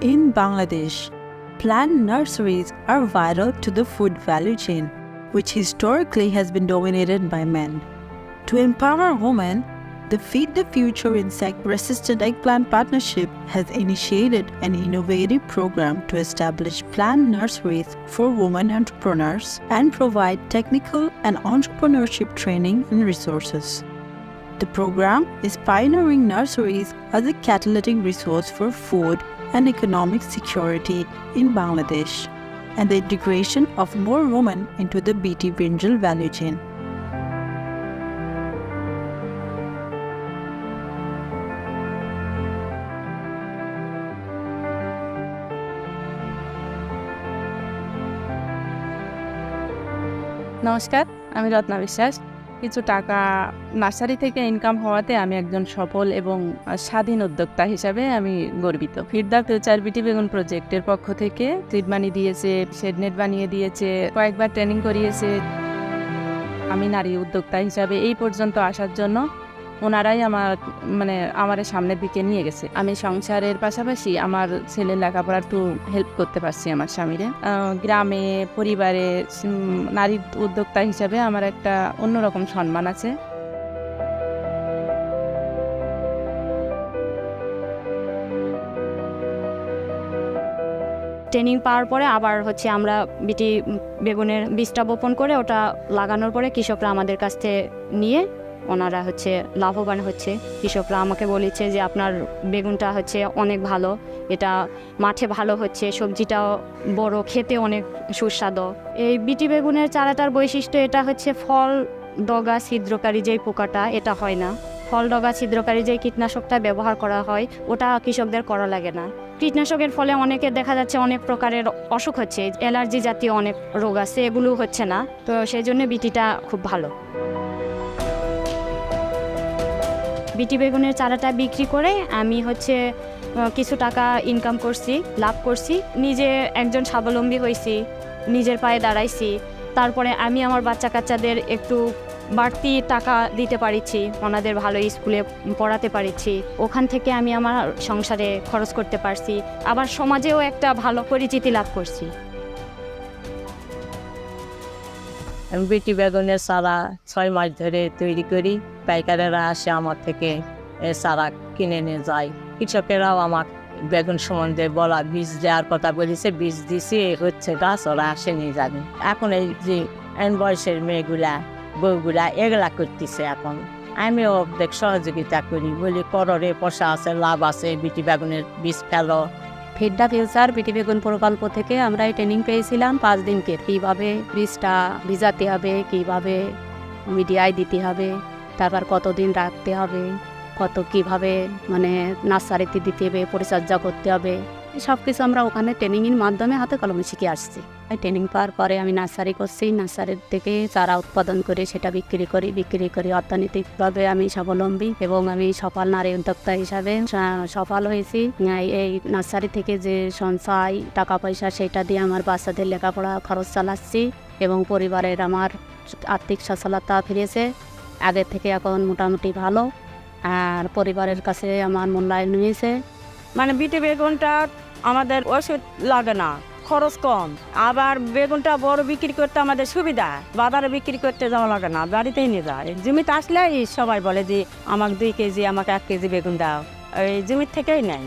In Bangladesh, plant nurseries are vital to the food value chain, which historically has been dominated by men. To empower women, the Feed the Future Insect-Resistant Eggplant Partnership has initiated an innovative program to establish plant nurseries for women entrepreneurs and provide technical and entrepreneurship training and resources. The program is pioneering nurseries as a catalytic resource for food and economic security in Bangladesh and the integration of more women into the BT Brinjal value chain. নমস্কার, আমি রত্না বিশ্বাস। কিছু টাকা nursery থেকে income হওয়াতে আমি একজন সফল এবং স্বাধীন উদ্যোক্তা হিসাবে আমি গর্বিত। ফিড দ্য ফিউচার বিটি বেগুন প্রজেক্টের পক্ষ থেকে সিড মানি দিয়েছে, শেডনেট বানিয়ে দিয়েছে, কয়েকবার ট্রেনিং করিয়েছে। আমি নারী উদ্যোক্তা হিসাবে এই পর্যন্ত আসার জন্য ওনারাই আমার সামনের দিকে নিয়ে গেছে। আমি সংসারের পাশাপাশি আমার ছেলের লেখাপড়া একটু হেল্প করতে পারছি আমার স্বামীরে। গ্রামে পরিবারে নারী উদ্যোক্তা হিসাবে আমার একটা অন্যরকম সম্মান আছে। ট্রেনিং পাওয়ার পরে আবার আমরা বিটি বেগুনের বীজটা বপন করে ওটা লাগানোর পরে কৃষকরা আমাদের কাছ থেকে নিয়ে ওনারা লাভবান হচ্ছে। কৃষকরা আমাকে বলেছে যে আপনার বেগুনটা অনেক ভালো, এটা মাঠে ভালো হচ্ছে, সবজিটাও বড়, খেতে অনেক সুস্বাদু। এই বিটি বেগুনের চারাটার বৈশিষ্ট্য এটা ফল ডগা ছিদ্রকারী যেই পোকাটা, এটা হয় না। ফল ডগা ছিদ্রকারী যেই কীটনাশকটা ব্যবহার করা হয় ওটা কৃষকদের করা লাগে না। কীটনাশকের ফলে অনেকে দেখা যাচ্ছে অনেক প্রকারের অসুখ হচ্ছে, অ্যালার্জি জাতীয় অনেক রোগ আছে, এগুলো হচ্ছে না। তো সেই জন্য বিটিটা খুব ভালো। বিটি বেগুনের চারাটা বিক্রি করে আমি কিছু টাকা ইনকাম করছি, লাভ করছি, নিজে একজন স্বাবলম্বী হয়েছি, নিজের পায়ে দাঁড়াইছি। তারপরে আমি আমার বাচ্চা কাচ্চাদের একটু বাড়তি টাকা দিতে পারছি, ওনাদের ভালো স্কুলে পড়াতে পারছি। ওখান থেকে আমি আমার সংসারে খরচ করতে পারছি, আবার সমাজেও একটা ভালো পরিচিতি লাভ করছি। আমি বিটি বেগুনের চারা 6 মাস ধরে তৈরি করি। পাইকারেরা আসে আমার থেকে চারা কিনে নিয়ে যায়। কৃষকেরাও আমার বেগুন সম্বন্ধে বলা বীজ দেওয়ার কথা বলেছে, বীজ দিছি, হচ্ছে গাছ, ওরা আসে নিয়ে যাবে। এখন এই যে বয়সের মেয়েগুলা বউগুলা এগুলা করতেছে। এখন আমিও অর্ধেক সহযোগিতা করি, বলি কররে পয়সা আছে, লাভ আছে, বিটি বেগুনের বীজ ফেলো। ফিড দ্য ফিউচার বিটি বেগুন প্রকল্প থেকে আমরা এই ট্রেনিং পেয়েছিলাম 5 দিনকে। কীভাবে বীজটা ভিজাতে হবে, কীভাবে মিডিয়ায় দিতে হবে, তারপর কতদিন রাখতে হবে, কীভাবে নার্সারিতে দিতে হবে, পরিচর্যা করতে হবে, সব কিছু আমরা ওখানে ট্রেনিংয়ের মাধ্যমে হাতে কলমে শিখে আসছি। ট্রেনিং পাওয়ার পরে আমি নার্সারি করছি, নার্সারির থেকে চারা উৎপাদন করে সেটা বিক্রি করি অর্থনৈতিকভাবে আমি স্বাবলম্বী এবং আমি সফল নারী উদ্যোক্তা হিসাবে সফল হয়েছি। এই নার্সারি থেকে যে সঞ্চয় টাকা পয়সা সেটা দিয়ে আমার বাচ্চাদের লেখাপড়া খরচ চালাচ্ছি এবং পরিবারের আমার আর্থিক সচ্ছলতা ফিরেছে। আগের থেকে এখন মোটামুটি ভালো, আর পরিবারের কাছে আমার মূল্যায়ন হয়েছে। বিটি বেগুনটা আমাদের ওষুধ লাগে না, খরচ কম, আবার বেগুনটা বড় বিক্রি করতে আমাদের সুবিধা, বাজারে বিক্রি করতে যাওয়া লাগে না, বাড়িতেই নিয়ে যায়। জমিতে আসলে সবাই বলে যে আমাকে 2 কেজি, আমাকে 1 কেজি বেগুন দাও, ওই জমির থেকেই নেয়।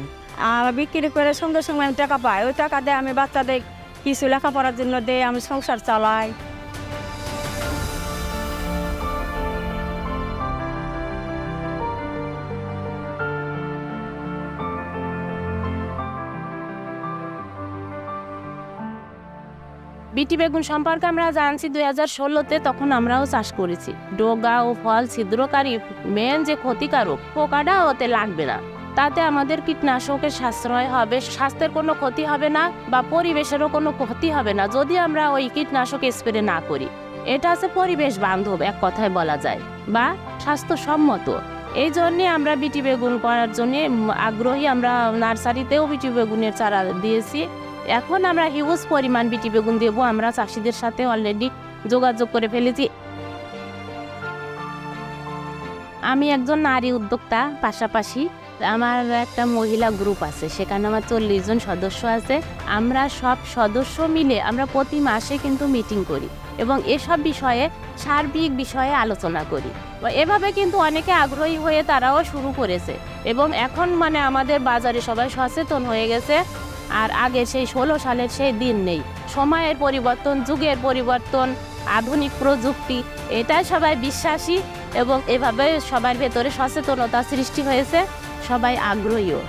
আর বিক্রি করে সঙ্গে সঙ্গে আমি টাকা পাই, ওই টাকা দিয়ে আমি বাচ্চাদের কিছু লেখাপড়ার জন্য দিয়ে আমি সংসার চালাই। বিটি বেগুন সম্পর্কে আমরা জানছি 2016-তে, তখন আমরাও চাষ করেছি। ডগা ও ফল ছিদ্রকারী মেন যে ক্ষতিকারক পোকাটা ওতে লাগবে না, তাতে আমাদের কীটনাশকের সাশ্রয় হবে, স্বাস্থ্যের কোনো ক্ষতি হবে না বা পরিবেশেরও কোনো ক্ষতি হবে না যদি আমরা ওই কীটনাশক স্প্রে না করি। এটা পরিবেশ বান্ধব এক কথায় বলা যায়, বা স্বাস্থ্যসম্মত। এই জন্যে আমরা বিটি বেগুন করার জন্য আগ্রহী। আমরা নার্সারিতেও বিটি বেগুনের চারা দিয়েছি। এখন আমরা হিউজ পরিমাণ বিটি বেগুন দেবো। আমরা চাষিদের সাথে অলরেডি যোগাযোগ করে ফেলেছি। আমি একজন নারী উদ্যোক্তা, পাশাপাশি আমার একটা মহিলা গ্রুপ আছে, সেখানে আমার 40 জন সদস্য আছে। আমরা সব সদস্য মিলে আমরা প্রতি মাসে কিন্তু মিটিং করি এবং এসব বিষয়ে সার্বিক বিষয়ে আলোচনা করি। এভাবে কিন্তু অনেকে আগ্রহী হয়ে তারাও শুরু করেছে এবং এখন মানে আমাদের বাজারে সবাই সচেতন হয়ে গেছে। আর আগে সেই 16 সালের সেই দিন নেই। সময়ের পরিবর্তন, যুগের পরিবর্তন, আধুনিক প্রযুক্তি, এটাই সবাই বিশ্বাসী এবং এভাবে সবার ভেতরে সচেতনতা সৃষ্টি হয়েছে, সবাই আগ্রহীও।